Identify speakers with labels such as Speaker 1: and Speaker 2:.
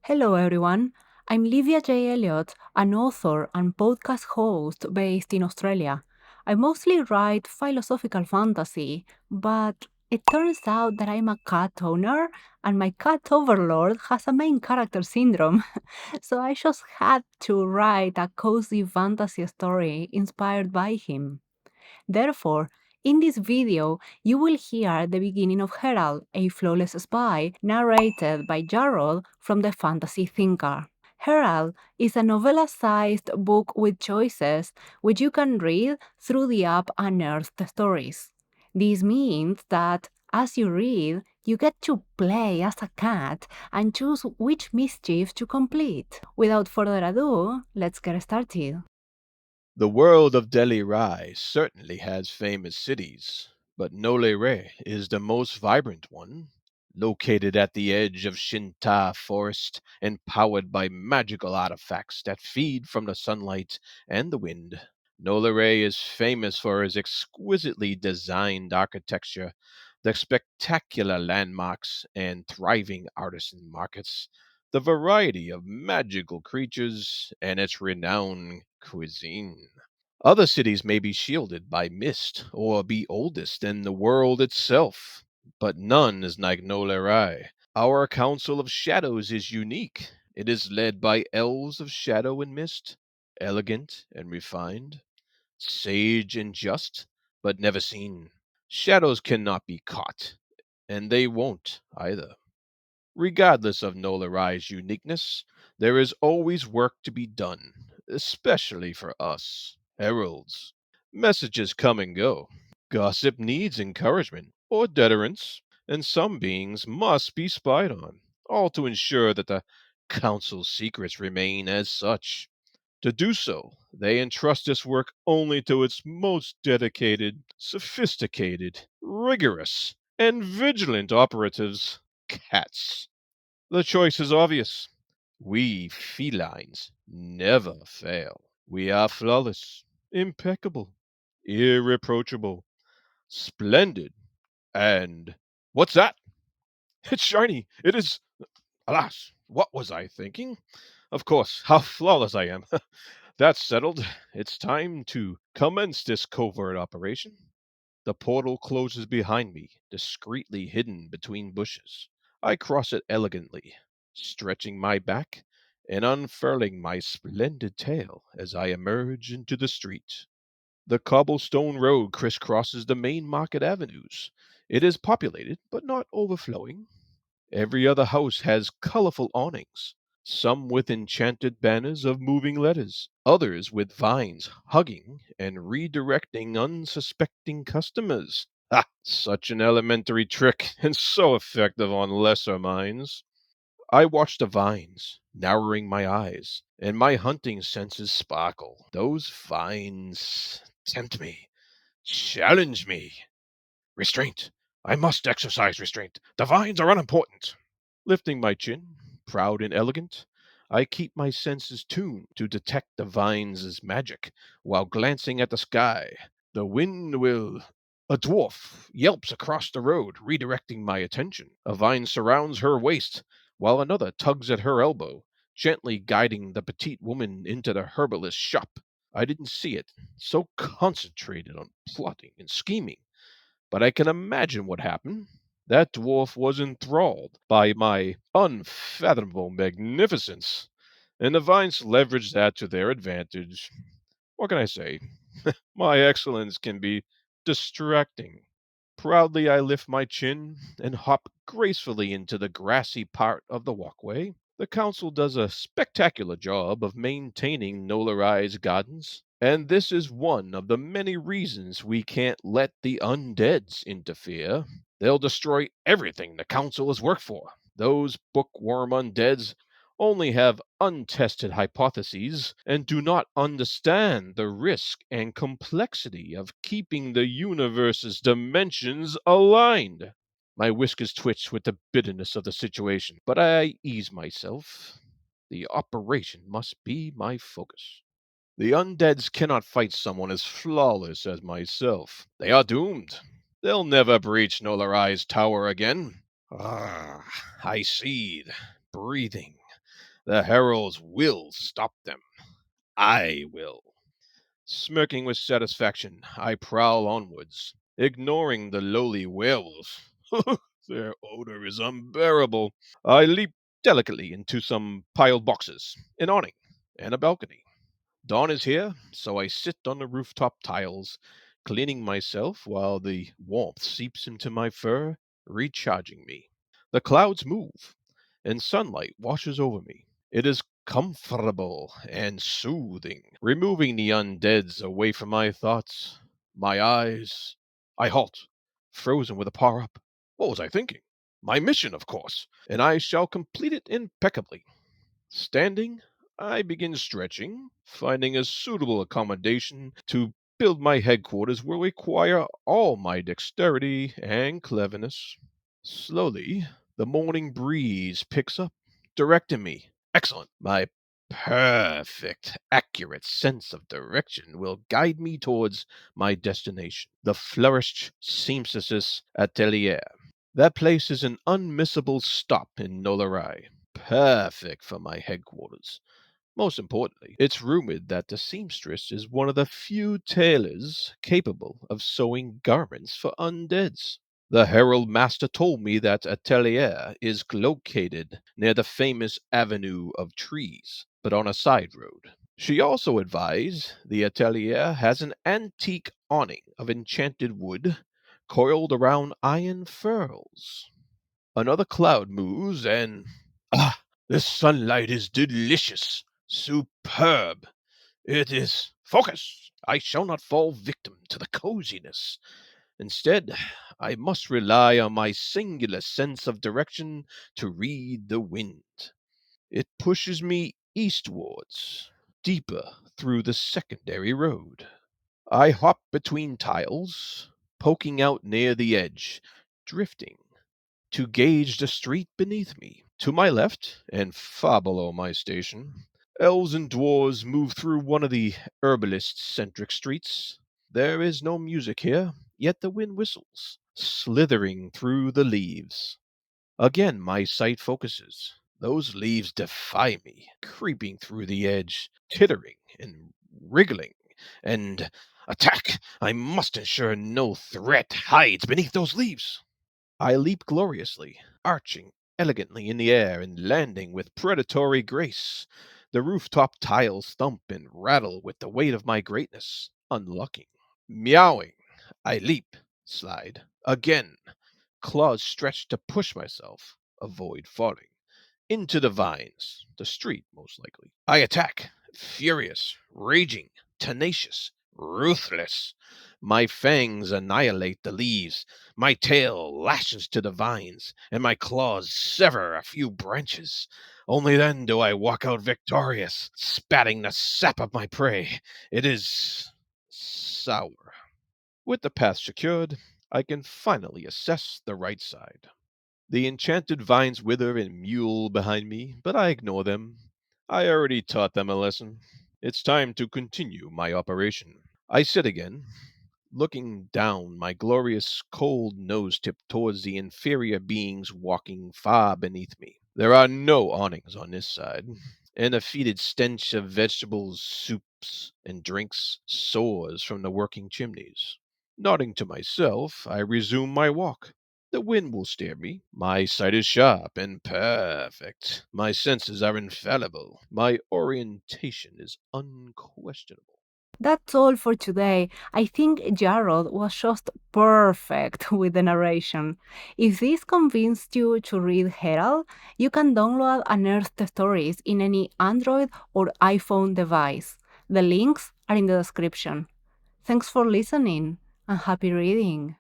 Speaker 1: Hello, everyone. I'm Livia J. Elliot, an author and podcast host based in Australia. I mostly write philosophical fantasy, but it turns out that I'm a cat owner and my cat overlord has a main character syndrome. So I just had to write a cozy fantasy story inspired by him. Therefore, in this video, you will hear the beginning of Herald, a flawless spy, narrated by Jarrold from the Fantasy Thinker. Herald is a novella-sized book with choices which you can read through the app Unearthed Stories. This means that as you read, you get to play as a cat and choose which mischief to complete. Without further ado, let's get started.
Speaker 2: The world of Delhi Rai certainly has famous cities, but Nolere is the most vibrant one. Located at the edge of Shinta Forest and powered by magical artifacts that feed from the sunlight and the wind. Nolere is famous for its exquisitely designed architecture, the spectacular landmarks and thriving artisan markets, the variety of magical creatures, and its renowned cuisine. Other cities may be shielded by mist or be oldest in the world itself, but none is like Nolerai. Our Council of Shadows is unique. It is led by elves of shadow and mist, elegant and refined, sage and just, but never seen. Shadows cannot be caught, and they won't either. Regardless of Nolarai's uniqueness, there is always work to be done, especially for us, heralds. Messages come and go. Gossip needs encouragement or deterrence, and some beings must be spied on, all to ensure that the Council's secrets remain as such. To do so, they entrust this work only to its most dedicated, sophisticated, rigorous, and vigilant operatives, cats. The choice is obvious. We felines never fail. We are flawless, impeccable, irreproachable, splendid, and what's that? It's shiny. It is. Alas, what was I thinking? Of course, how flawless I am. That's settled. It's time to commence this covert operation. The portal closes behind me, discreetly hidden between bushes. I cross it elegantly, stretching my back and unfurling my splendid tail as I emerge into the street. The cobblestone road crisscrosses the main market avenues. It is populated, but not overflowing. Every other house has colorful awnings, some with enchanted banners of moving letters, others with vines hugging and redirecting unsuspecting customers. Ah, such an elementary trick, and so effective on lesser minds. I watch the vines, narrowing my eyes, and my hunting senses sparkle. Those vines tempt me, challenge me. Restraint. I must exercise restraint. The vines are unimportant. Lifting my chin, proud and elegant, I keep my senses tuned to detect the vines' magic while glancing at the sky. The wind will. A dwarf yelps across the road, redirecting my attention. A vine surrounds her waist, while another tugs at her elbow, gently guiding the petite woman into the herbalist's shop. I didn't see it, so concentrated on plotting and scheming, but I can imagine what happened. That dwarf was enthralled by my unfathomable magnificence, and the vines leveraged that to their advantage. What can I say? My excellence can be distracting. Proudly, I lift my chin and hop gracefully into the grassy part of the walkway. The council does a spectacular job of maintaining Nolari's gardens, and this is one of the many reasons we can't let the undeads interfere. They'll destroy everything the council has worked for. Those bookworm undeads only have untested hypotheses and do not understand the risk and complexity of keeping the universe's dimensions aligned. My whiskers twitch with the bitterness of the situation, but I ease myself. The operation must be my focus. The undeads cannot fight someone as flawless as myself. They are doomed. They'll never breach Nolarai's tower again. Ah, I seethe, breathing, The heralds will stop them. I will. Smirking with satisfaction, I prowl onwards, ignoring the lowly werewolves. Their odor is unbearable. I leap delicately into some piled boxes, an awning, and a balcony. Dawn is here, so I sit on the rooftop tiles, cleaning myself while the warmth seeps into my fur, recharging me. The clouds move, and sunlight washes over me. It is comfortable and soothing, removing the undeads away from my thoughts, my eyes. I halt, frozen with a paw up. What was I thinking? My mission, of course, and I shall complete it impeccably. Standing, I begin stretching, finding a suitable accommodation to build my headquarters will require all my dexterity and cleverness. Slowly, the morning breeze picks up, directing me. Excellent. My perfect, accurate sense of direction will guide me towards my destination, the flourished seamstress's atelier. That place is an unmissable stop in Nolarai, perfect for my headquarters. Most importantly, it's rumored that the seamstress is one of the few tailors capable of sewing garments for undeads. The Herald Master told me that Atelier is located near the famous Avenue of Trees, but on a side road. She also advised the Atelier has an antique awning of enchanted wood coiled around iron furls. Another cloud moves, and ah, the sunlight is delicious, superb. It is focus. I shall not fall victim to the coziness. Instead, I must rely on my singular sense of direction to read the wind. It pushes me eastwards, deeper through the secondary road. I hop between tiles, poking out near the edge, drifting to gauge the street beneath me. To my left, and far below my station, elves and dwarves move through one of the herbalist centric streets. There is no music here, yet the wind whistles, slithering through the leaves. Again, my sight focuses. Those leaves defy me, creeping through the edge, tittering and wriggling. And attack! I must ensure no threat hides beneath those leaves. I leap gloriously, arching elegantly in the air and landing with predatory grace. The rooftop tiles thump and rattle with the weight of my greatness, unlocking. Meowing, I leap, slide, again, claws stretched to push myself, avoid falling. Into the vines, the street most likely. I attack, furious, raging, tenacious, ruthless. My fangs annihilate the leaves, my tail lashes to the vines, and my claws sever a few branches. Only then do I walk out victorious, spatting the sap of my prey. It is sour. With the path secured, I can finally assess the right side. The enchanted vines wither and mule behind me, but I ignore them. I already taught them a lesson. It's time to continue my operation. I sit again, looking down my glorious cold nose tip towards the inferior beings walking far beneath me. There are no awnings on this side, and a fetid stench of vegetables, soups, and drinks soars from the working chimneys. Nodding to myself, I resume my walk. The wind will steer me. My sight is sharp and perfect. My senses are infallible. My orientation is unquestionable.
Speaker 1: That's all for today. I think Jarrold was just perfect with the narration. If this convinced you to read Herald, you can download Unearthed Stories in any Android or iPhone device. The links are in the description. Thanks for listening and happy reading.